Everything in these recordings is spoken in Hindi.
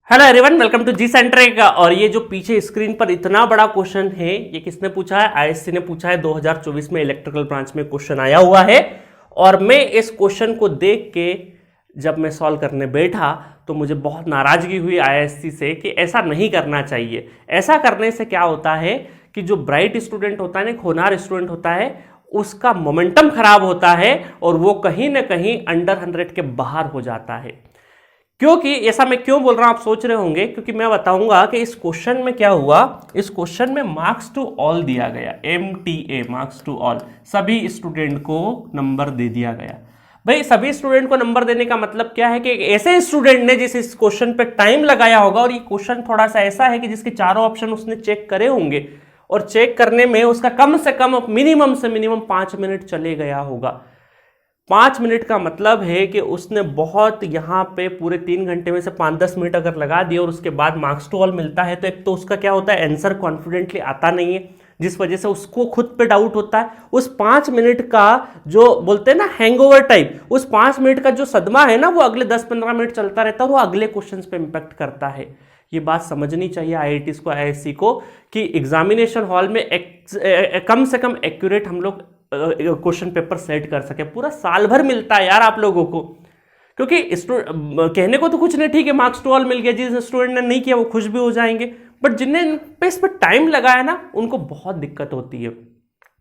Hello everyone, welcome to G center. और ये जो पीछे स्क्रीन पर इतना बड़ा क्वेश्चन है, ये किसने पूछा है? आईएससी ने पूछा है। 2024 में इलेक्ट्रिकल ब्रांच में क्वेश्चन आया हुआ है और मैं इस क्वेश्चन को देख के जब मैं सॉल्व करने बैठा तो मुझे बहुत नाराजगी हुई आईएससी से कि ऐसा नहीं करना चाहिए। ऐसा करने से क्या होता है कि जो ब्राइट स्टूडेंट होता है ना, होनहार स्टूडेंट होता है, उसका मोमेंटम खराब होता है और वो कहीं ना कहीं अंडर 100 के बाहर हो जाता है। क्योंकि ऐसा मैं क्यों बोल रहा हूं आप सोच रहे होंगे, क्योंकि मैं बताऊंगा कि इस क्वेश्चन में क्या हुआ। इस क्वेश्चन में मार्क्स टू ऑल दिया गया, MTA मार्क्स टू ऑल, सभी स्टूडेंट को नंबर दे दिया गया। भाई सभी स्टूडेंट को नंबर देने का मतलब क्या है कि एक ऐसे स्टूडेंट ने जिस इस क्वेश्चन पे टाइम लगाया होगा, और ये क्वेश्चन थोड़ा सा ऐसा है कि जिसके चारों ऑप्शन उसने चेक करे होंगे और चेक करने में उसका कम से कम मिनिमम से मिनिमम 5 मिनट चले गया होगा। 5 मिनट का मतलब है कि उसने बहुत यहाँ पे पूरे 3 घंटे में से 5-10 मिनट अगर लगा दिए और उसके बाद मार्क्स टू ऑल मिलता है, तो एक तो उसका क्या होता है, आंसर कॉन्फिडेंटली आता नहीं है, जिस वजह से उसको खुद पे डाउट होता है। उस 5 मिनट का जो बोलते हैं ना हैंगओवर टाइप, उस 5 मिनट का जो सदमा है ना, वो अगले 10-15 मिनट चलता रहता है और वो अगले क्वेश्चन पे इंपैक्ट करता है। ये बात समझनी चाहिए आईआईटीज को, आईएससी को, कि एग्जामिनेशन हॉल में कम से कम एक्यूरेट हम लोग क्वेश्चन पेपर सेट कर सके। पूरा साल भर मिलता है यार आप लोगों को, क्योंकि कहने को तो कुछ नहीं, ठीक है मार्क्स टू ऑल मिल गया, जिस स्टूडेंट ने नहीं किया वो खुश भी हो जाएंगे, बट जिन्हें इस पर टाइम लगाया ना उनको बहुत दिक्कत होती है,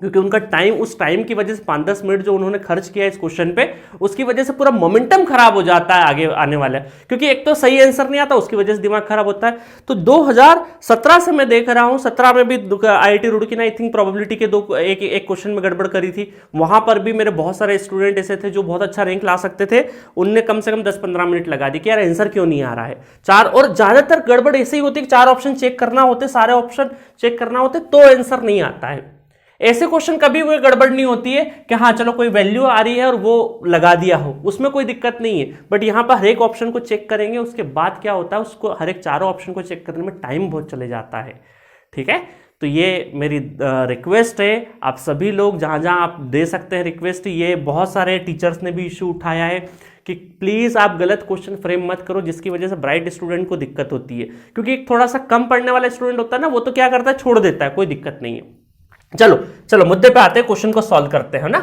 क्योंकि उनका टाइम, उस टाइम की वजह से 5-10 मिनट जो उन्होंने खर्च किया इस क्वेश्चन पे, उसकी वजह से पूरा मोमेंटम खराब हो जाता है आगे आने वाला, क्योंकि एक तो सही आंसर नहीं आता, उसकी वजह से दिमाग खराब होता है। तो 2017 से मैं देख रहा हूं, 17 में भी आईआईटी रुड़की ने आई थिंक प्रोबेबिलिटी के एक क्वेश्चन में गड़बड़ करी थी। वहां पर भी मेरे बहुत सारे स्टूडेंट ऐसे थे जो बहुत अच्छा रैंक ला सकते थे, उनने कम से कम 10-15 मिनट लगा दी कि यार आंसर क्यों नहीं आ रहा है। और ज्यादातर गड़बड़ ऐसे ही होती है कि 4 ऑप्शन चेक करना होते, सारे ऑप्शन चेक करना होते तो आंसर नहीं आता है। ऐसे क्वेश्चन कभी कोई गड़बड़ नहीं होती है कि हाँ चलो कोई वैल्यू आ रही है और वो लगा दिया हो, उसमें कोई दिक्कत नहीं है। बट यहां पर हर एक ऑप्शन को चेक करेंगे, उसके बाद क्या होता है, उसको हर एक चारों ऑप्शन को चेक करने में टाइम बहुत चले जाता है। ठीक है, तो ये मेरी रिक्वेस्ट है, आप सभी लोग जहां जहां आप दे सकते हैं रिक्वेस्ट। ये बहुत सारे टीचर्स ने भी इशू उठाया है कि प्लीज आप गलत क्वेश्चन फ्रेम मत करो, जिसकी वजह से ब्राइट स्टूडेंट को दिक्कत होती है। क्योंकि एक थोड़ा सा कम पढ़ने वाला स्टूडेंट होता है ना, वो तो क्या करता है, छोड़ देता है, कोई दिक्कत नहीं है। चलो मुद्दे पे आते हैं, क्वेश्चन को सॉल्व करते हैं ना।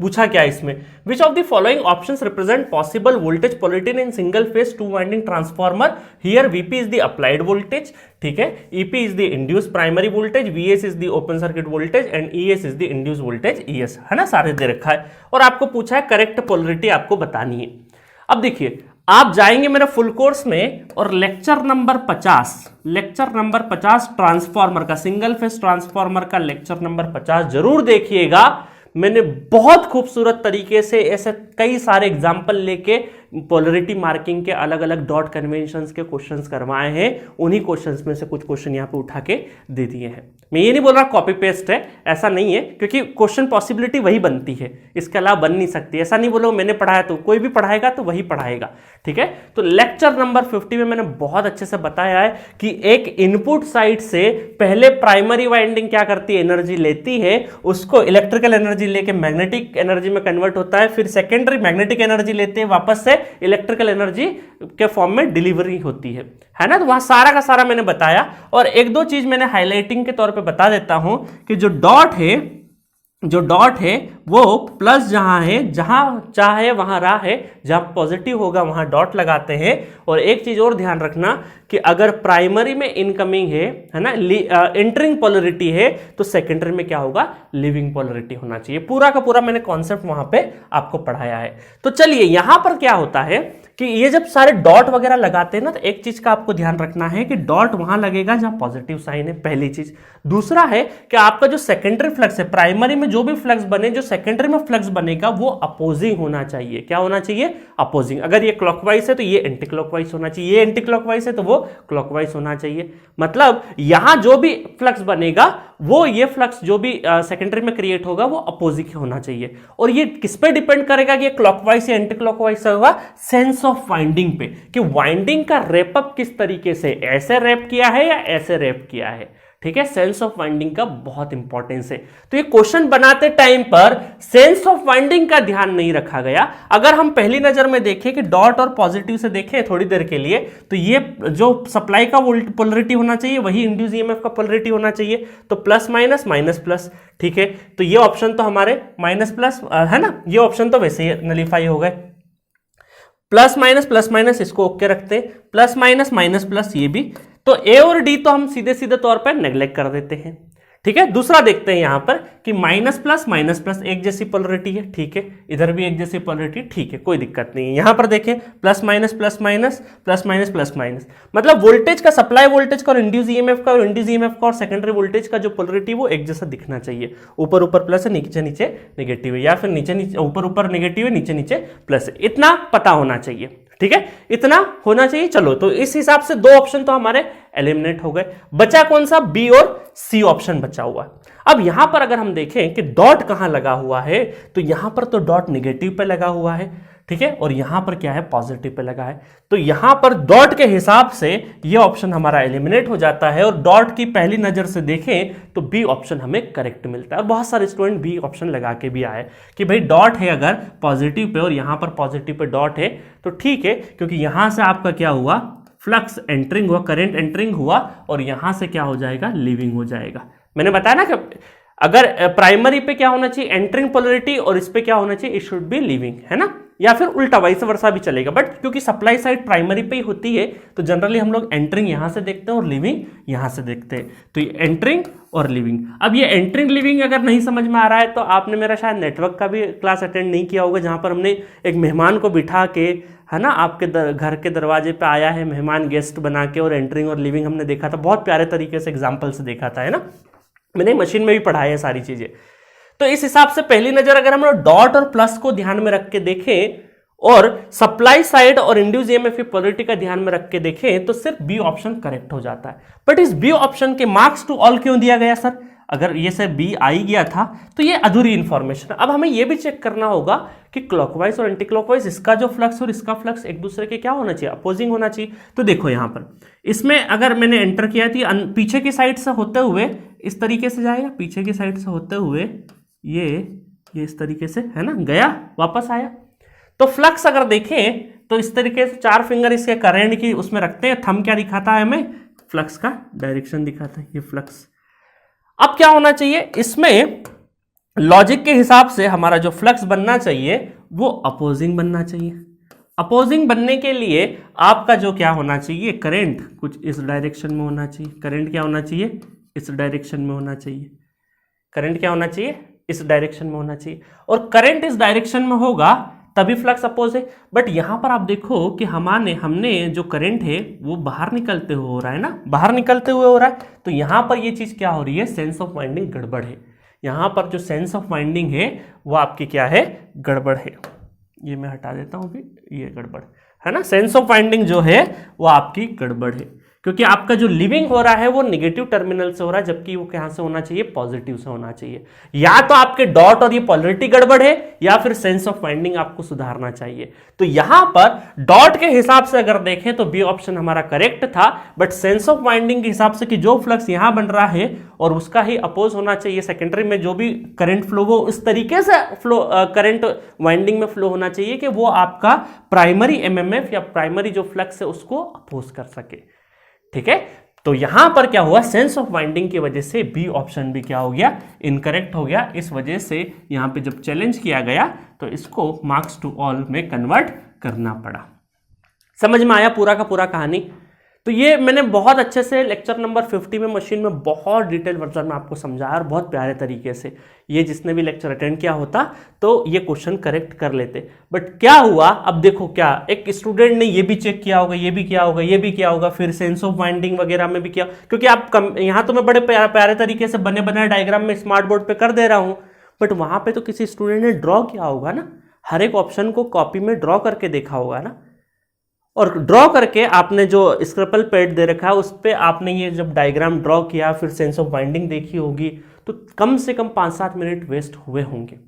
पूछा क्या इसमें, which of the following options represent possible voltage polarity in single phase 2 winding transformer. Here VP is the applied voltage, ठीक है, EP is the induce primary voltage, VS is the open circuit voltage and ES is the induce voltage, ES, है ना, सारे दे रखा है। और आपको पूछा है करेक्ट पोलैरिटी आपको बतानी है। अब देखिए, आप जाएंगे मेरे फुल कोर्स में और लेक्चर नंबर 50 ट्रांसफार्मर का, सिंगल फेज ट्रांसफार्मर का लेक्चर नंबर 50 जरूर देखिएगा। मैंने बहुत खूबसूरत तरीके से ऐसे कई सारे एग्जाम्पल लेके पोलैरिटी मार्किंग के अलग अलग डॉट कन्वेंशंस के क्वेश्चंस करवाए हैं। उन्हीं क्वेश्चंस में से कुछ क्वेश्चन यहां पे उठा के दे दिए हैं। मैं ये नहीं बोल रहा कॉपी पेस्ट है, ऐसा नहीं है, क्योंकि क्वेश्चन पॉसिबिलिटी वही बनती है, इसके अलावा बन नहीं सकती। ऐसा नहीं बोलो मैंने पढ़ाया, तो कोई भी पढ़ाएगा तो वही पढ़ाएगा। ठीक है, तो लेक्चर नंबर 50 में मैंने बहुत अच्छे से बताया है कि एक इनपुट साइड से पहले प्राइमरी वाइंडिंग क्या करती है, एनर्जी लेती है, उसको इलेक्ट्रिकल एनर्जी लेके मैग्नेटिक एनर्जी में कन्वर्ट होता है, फिर सेकेंडरी मैग्नेटिक एनर्जी लेते हैं, वापस से इलेक्ट्रिकल एनर्जी के फॉर्म में डिलीवरी होती है ना। तो वहां सारा का सारा मैंने बताया। और एक दो चीज मैंने हाईलाइटिंग के तौर पे बता देता हूं कि जो डॉट है वो प्लस जहां है, जहां चाहे वहां रा है, जहां पॉजिटिव होगा वहां डॉट लगाते हैं। और एक चीज और ध्यान रखना कि अगर प्राइमरी में इनकमिंग है ना, एंटरिंग पोलैरिटी है, तो सेकेंडरी में क्या होगा, लिविंग पोलैरिटी होना चाहिए। पूरा का पूरा मैंने कॉन्सेप्ट वहां पे आपको पढ़ाया है। तो चलिए, यहां पर क्या होता है कि ये जब सारे डॉट वगैरह लगाते हैं ना, तो एक चीज का आपको ध्यान रखना है कि डॉट वहां लगेगा जहां पॉजिटिव साइन है, पहली चीज। दूसरा है कि आपका जो सेकेंडरी फ्लक्स है, प्राइमरी में जो भी फ्लक्स बने, जो सेकेंडरी में फ्लक्स बनेगा वो अपोजिंग होना चाहिए। क्या होना चाहिए, अपोजिंग। अगर ये क्लॉकवाइज है तो ये एंटी क्लॉकवाइज होना चाहिए, ये एंटी क्लॉकवाइज है तो वो क्लॉकवाइज होना चाहिए। मतलब यहां जो भी फ्लक्स बनेगा, वो ये फ्लक्स जो भी सेकेंडरी में क्रिएट होगा वो अपोजिट होना चाहिए। और ये किस पे डिपेंड करेगा कि ये क्लॉकवाइज या एंटी क्लॉकवाइज होगा, सेंस ऑफ वाइंडिंग पे, कि वाइंडिंग का रैपअप किस तरीके से, ऐसे रैप किया है या ऐसे रैप किया है। ठीक है, सेंस ऑफ वाइंडिंग का बहुत इंपॉर्टेंस है। तो ये क्वेश्चन बनाते टाइम पर सेंस ऑफ वाइंडिंग का ध्यान नहीं रखा गया। अगर हम पहली नजर में देखें कि डॉट और पॉजिटिव से देखें थोड़ी देर के लिए, तो ये जो सप्लाई का पोलरिटी होना चाहिए वही इंड्यूस ईएमएफ का पोलरिटी होना चाहिए। तो प्लस माइनस माइनस प्लस, ठीक है, तो ये ऑप्शन तो हमारे माइनस प्लस है ना, ये ऑप्शन तो वैसे ही नलीफाई हो गए। प्लस माइनस इसको ओके रखते हैं, प्लस माइनस माइनस प्लस ये भी। तो ए और डी तो हम सीधे सीधे तौर पर नेग्लेक्ट कर देते हैं, ठीक है। दूसरा देखते हैं यहां पर कि माइनस प्लस एक जैसी पोलरिटी है, ठीक है, इधर भी एक जैसी पोलरिटी, ठीक है, कोई दिक्कत नहीं है। यहां पर देखें प्लस माइनस प्लस माइनस, मतलब वोल्टेज का, सप्लाई वोल्टेज का और इंड्यूस ईएमएफ का और सेकेंडरी वोल्टेज का जो पोलरिटी वो एक जैसा दिखना चाहिए। ऊपर ऊपर प्लस है, नीचे नीचे नेगेटिव है, या फिर नीचे नीचे ऊपर ऊपर नेगेटिव है, नीचे नीचे प्लस है, इतना पता होना चाहिए, ठीक है, इतना होना चाहिए। चलो, तो इस हिसाब से दो ऑप्शन तो हमारे एलिमिनेट हो गए। बचा कौन सा, बी और सी ऑप्शन बचा हुआ। अब यहां पर अगर हम देखें कि डॉट कहां लगा हुआ है, तो यहां पर तो डॉट निगेटिव पे लगा हुआ है, ठीक है, और यहां पर क्या है, पॉजिटिव पे लगा है। तो यहां पर डॉट के हिसाब से ये ऑप्शन हमारा एलिमिनेट हो जाता है, और डॉट की पहली नजर से देखें तो बी ऑप्शन हमें करेक्ट मिलता है। और बहुत सारे स्टूडेंट बी ऑप्शन लगा के भी आए कि भाई डॉट है अगर पॉजिटिव पे और यहां पर पॉजिटिव पे डॉट है तो ठीक है, क्योंकि यहां से आपका क्या हुआ, फ्लक्स एंटरिंग हुआ, करंट एंटरिंग हुआ, और यहां से क्या हो जाएगा, लीविंग हो जाएगा। मैंने बताया ना कि अगर प्राइमरी पे क्या होना चाहिए, एंटरिंग पोलरिटी, और इस पे क्या होना चाहिए, इट शुड बी लीविंग, है ना, या फिर उल्टा वाइस वर्सा भी चलेगा। बट क्योंकि सप्लाई साइड प्राइमरी पे ही होती है तो जनरली हम लोग एंटरिंग यहां से देखते हैं और लिविंग यहां से देखते हैं। तो ये एंटरिंग और लिविंग। अब ये एंटरिंग लिविंग अगर नहीं समझ में आ रहा है तो आपने मेरा शायद नेटवर्क का भी क्लास अटेंड नहीं किया होगा, जहां पर हमने एक मेहमान को बिठा के, है ना, आपके घर के दरवाजे पे आया है मेहमान, गेस्ट बना के, और एंटरिंग और लिविंग हमने देखा था, बहुत प्यारे तरीके से एग्जाम्पल से देखा था, है ना, मैंने मशीन में भी पढ़ाया है सारी चीजें। तो इस हिसाब से पहली नजर अगर हम लोग डॉट और प्लस को ध्यान में रख के देखें और सप्लाई साइड और इंड्यूस ईएमएफ की पोलरिटी का ध्यान में रख के देखें तो सिर्फ बी ऑप्शन करेक्ट हो जाता है। बट इस बी ऑप्शन के मार्क्स टू ऑल क्यों दिया गया सर? अगर ये सर बी आई गया था तो ये अधूरी इंफॉर्मेशन। अब हमें ये भी चेक करना होगा कि क्लॉकवाइज और एंटी क्लॉकवाइज इसका जो फ्लक्स और इसका फ्लक्स एक दूसरे के क्या होना चाहिए, अपोजिंग होना चाहिए। तो देखो यहां पर इसमें अगर मैंने एंटर किया थी पीछे की साइड से होते हुए इस तरीके से जाएगा, पीछे की साइड से होते हुए ये इस तरीके से, है ना, गया वापस आया। तो फ्लक्स अगर देखें तो इस तरीके से चार फिंगर इसके करंट की उसमें रखते हैं, थंब क्या दिखाता है हमें, फ्लक्स का डायरेक्शन दिखाता है, ये फ्लक्स। अब क्या होना चाहिए इसमें, लॉजिक के हिसाब से हमारा जो फ्लक्स बनना चाहिए वो अपोजिंग बनना चाहिए। अपोजिंग बनने के लिए आपका जो क्या होना चाहिए, करंट कुछ इस डायरेक्शन में होना चाहिए। करंट क्या होना चाहिए, इस डायरेक्शन में होना चाहिए। करंट क्या होना चाहिए, इस डायरेक्शन में होना चाहिए। और करंट इस डायरेक्शन में होगा तभी फ्लक्स अपोज है। बट यहां पर आप देखो कि हमने जो करंट है वो बाहर निकलते हुए हो रहा है ना, बाहर निकलते हुए हो रहा है। तो यहां पर ये चीज क्या हो रही है, सेंस ऑफ वाइंडिंग गड़बड़ है। यहां पर जो सेंस ऑफ वाइंडिंग है वो आपकी क्या है, गड़बड़ है। ये मैं हटा देता हूं, भी ये गड़बड़ है ना, सेंस ऑफ वाइंडिंग जो है वो आपकी गड़बड़ है, क्योंकि आपका जो लिविंग हो रहा है वो नेगेटिव टर्मिनल से हो रहा है, जबकि वो कहां से होना चाहिए, पॉजिटिव से होना चाहिए। या तो आपके डॉट और ये पोलरिटी गड़बड़ है या फिर सेंस ऑफ वाइंडिंग आपको सुधारना चाहिए। तो यहां पर डॉट के हिसाब से अगर देखें तो बी ऑप्शन हमारा करेक्ट था, बट सेंस ऑफ वाइंडिंग के हिसाब से कि जो फ्लक्स यहां बन रहा है और उसका ही अपोज होना चाहिए, सेकेंडरी में जो भी करंट फ्लो वो इस तरीके से फ्लो करंट वाइंडिंग में फ्लो होना चाहिए कि वो आपका प्राइमरी एमएमएफ या प्राइमरी जो फ्लक्स है उसको अपोज कर सके। ठीक है, तो यहां पर क्या हुआ, सेंस ऑफ वाइंडिंग की वजह से बी ऑप्शन भी क्या हो गया, इनकरेक्ट हो गया। इस वजह से यहां पे जब चैलेंज किया गया तो इसको मार्क्स टू ऑल में कन्वर्ट करना पड़ा। समझ में आया पूरा का पूरा कहानी? तो ये मैंने बहुत अच्छे से लेक्चर नंबर 50 में मशीन में बहुत डिटेल वर्जन में आपको समझाया और बहुत प्यारे तरीके से। ये जिसने भी लेक्चर अटेंड किया होता तो ये क्वेश्चन करेक्ट कर लेते। बट क्या हुआ, अब देखो क्या एक स्टूडेंट ने ये भी चेक किया होगा, ये भी किया होगा, ये भी किया होगा, फिर सेंस ऑफ वाइंडिंग वगैरह में भी किया, क्योंकि आप यहाँ तो मैं बड़े प्यारे तरीके से बने बनाए डायग्राम में स्मार्ट बोर्ड पे कर दे रहा हूँ, बट वहां पे तो किसी स्टूडेंट ने ड्रॉ किया होगा ना, हर एक ऑप्शन को कॉपी में ड्रॉ करके देखा होगा ना, और ड्रॉ करके आपने जो स्क्रैपल पैड दे रखा है उस पर आपने ये जब डायग्राम ड्रॉ किया, फिर सेंस ऑफ वाइंडिंग देखी होगी, तो कम से कम 5-7 मिनट वेस्ट हुए होंगे।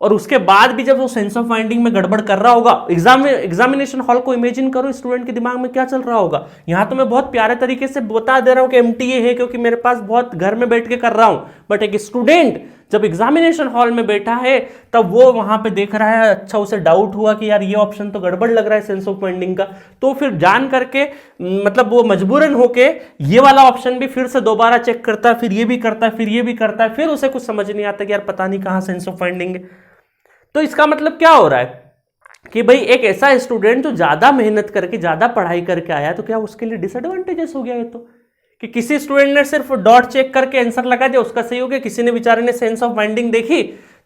और उसके बाद भी जब वो सेंस ऑफ फाइंडिंग में गड़बड़ कर रहा होगा, एग्जामिनेशन हॉल को इमेजिन करो स्टूडेंट के दिमाग में क्या चल रहा होगा। यहां तो मैं बहुत प्यारे तरीके से बता दे रहा हूं कि एमटीए है क्योंकि मेरे पास बहुत घर में बैठ के कर रहा हूं, बट एक स्टूडेंट जब एग्जामिनेशन हॉल में बैठा है तब वो वहां पे देख रहा है, अच्छा उसे डाउट हुआ कि यार ये ऑप्शन तो गड़बड़ लग रहा है सेंस ऑफ फाइंडिंग का, तो फिर जान करके मतलब वो मजबूरन होके ये वाला ऑप्शन भी फिर से दोबारा चेक करता है, फिर ये भी करता है, फिर ये भी करता है, फिर उसे कुछ समझ नहीं आता कि यार पता नहीं कहां सेंस ऑफ फाइंडिंग है। तो इसका मतलब क्या हो रहा है कि भाई एक ऐसा स्टूडेंट जो ज्यादा मेहनत करके ज्यादा पढ़ाई करके आया तो क्या उसके लिए डिसएडवांटेजेस हो गया है, तो कि किसी स्टूडेंट ने सिर्फ डॉट चेक करके आंसर लगा दिया उसका सही हो गया, किसी ने बेचारे ने सेंस ऑफ फाइंडिंग देखी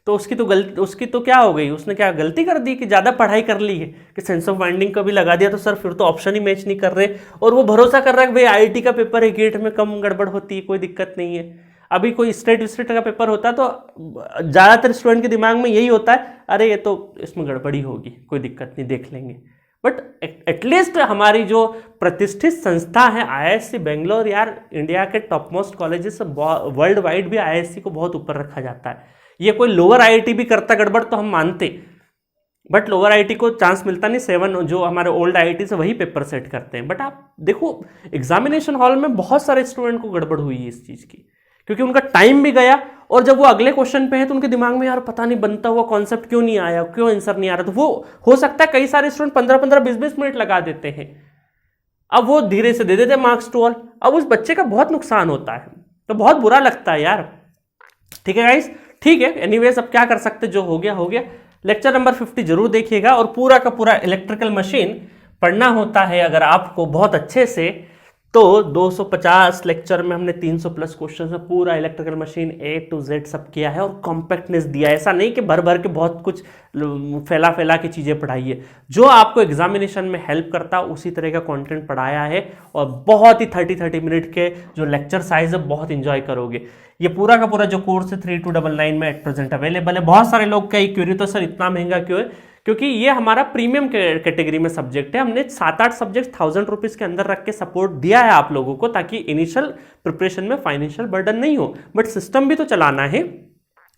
तो उसकी तो क्या हो गई, उसने क्या गलती कर दी कि ज्यादा पढ़ाई कर ली है कि सेंस ऑफ फाइंडिंग का भी लगा दिया तो सर फिर तो ऑप्शन ही मैच नहीं कर रहे, और वो भरोसा कर रहा है कि भाई आईआईटी का पेपर है, गेट में कम गड़बड़ होती है, कोई दिक्कत नहीं है। अभी कोई स्टेट का पेपर होता तो ज्यादातर स्टूडेंट के दिमाग में यही होता है, अरे ये तो इसमें गड़बड़ी होगी, कोई दिक्कत नहीं, देख लेंगे। बट एटलीस्ट हमारी जो प्रतिष्ठित संस्था है आईआईएससी बेंगलोर, यार इंडिया के top most colleges world wide भी आईआईएससी को बहुत ऊपर रखा जाता है। ये कोई लोअर आईआईटी भी करता गड़बड़ तो हम मानते, बट लोअर आईआईटी को चांस मिलता नहीं, 7 जो हमारे ओल्ड आईआईटी से वही पेपर सेट करते हैं। बट आप देखो एग्जामिनेशन हॉल में बहुत सारे स्टूडेंट को गड़बड़ हुई है इस चीज की, क्योंकि उनका टाइम भी गया और जब वो अगले क्वेश्चन पे है तो उनके दिमाग में यार पता नहीं बनता हुआ कॉन्सेप्ट क्यों नहीं आया, क्यों आंसर नहीं आ रहा, तो वो हो सकता है कई सारे स्टूडेंट 15-15 20-20 मिनट लगा देते हैं, अब वो धीरे से दे देते हैं मार्क्स टू ऑल, अब उस बच्चे का बहुत नुकसान होता है, तो बहुत बुरा लगता है यार। ठीक है गाइस, ठीक है, एनीवेज अब क्या कर सकते, जो हो गया हो गया। लेक्चर नंबर 50 जरूर देखिएगा, और पूरा का पूरा इलेक्ट्रिकल मशीन पढ़ना होता है अगर आपको बहुत अच्छे से तो 250 लेक्चर में हमने 300 प्लस क्वेश्चन में पूरा electrical machine A to Z सब किया है, और कॉम्पैक्टनेस दिया है। ऐसा नहीं कि भर भर के बहुत कुछ फैला फैला के चीज़ें पढ़ाई है, जो आपको एग्जामिनेशन में हेल्प करता उसी तरह का कंटेंट पढ़ाया है, और बहुत ही 30-30 मिनट के जो लेक्चर साइज है बहुत इंजॉय करोगे। ये पूरा का पूरा जो कोर्स है 3299 में एट प्रेजेंट अवेलेबल है। बहुत सारे लोग का क्वेरी तो सर इतना महंगा क्यों है, क्योंकि ये हमारा प्रीमियम कैटेगरी में सब्जेक्ट है, हमने 7-8 सब्जेक्ट 1000 रुपीज के अंदर रख के सपोर्ट दिया है आप लोगों को, ताकि इनिशियल प्रिपरेशन में फाइनेंशियल बर्डन नहीं हो, बट सिस्टम भी तो चलाना है,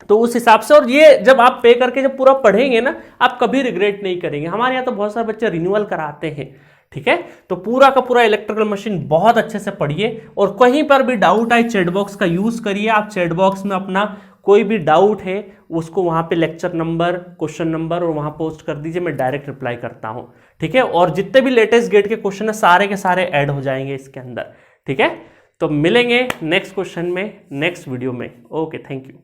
तो उस हिसाब से। और ये जब आप पे करके जब पूरा पढ़ेंगे ना, आप कभी रिग्रेट नहीं करेंगे। हमारे यहाँ तो बहुत सारे बच्चे रिन्यूअल कराते हैं, ठीक है। तो पूरा का पूरा इलेक्ट्रिकल मशीन बहुत अच्छे से पढ़िए, और कहीं पर भी डाउट आए चैट बॉक्स का यूज करिए। आप चैट बॉक्स में अपना कोई भी डाउट है उसको वहां पे लेक्चर नंबर, क्वेश्चन नंबर और वहां पोस्ट कर दीजिए, मैं डायरेक्ट रिप्लाई करता हूं, ठीक है। और जितने भी लेटेस्ट गेट के क्वेश्चन है सारे के सारे ऐड हो जाएंगे इसके अंदर, ठीक है। तो मिलेंगे नेक्स्ट क्वेश्चन में, नेक्स्ट वीडियो में। Okay, thank you.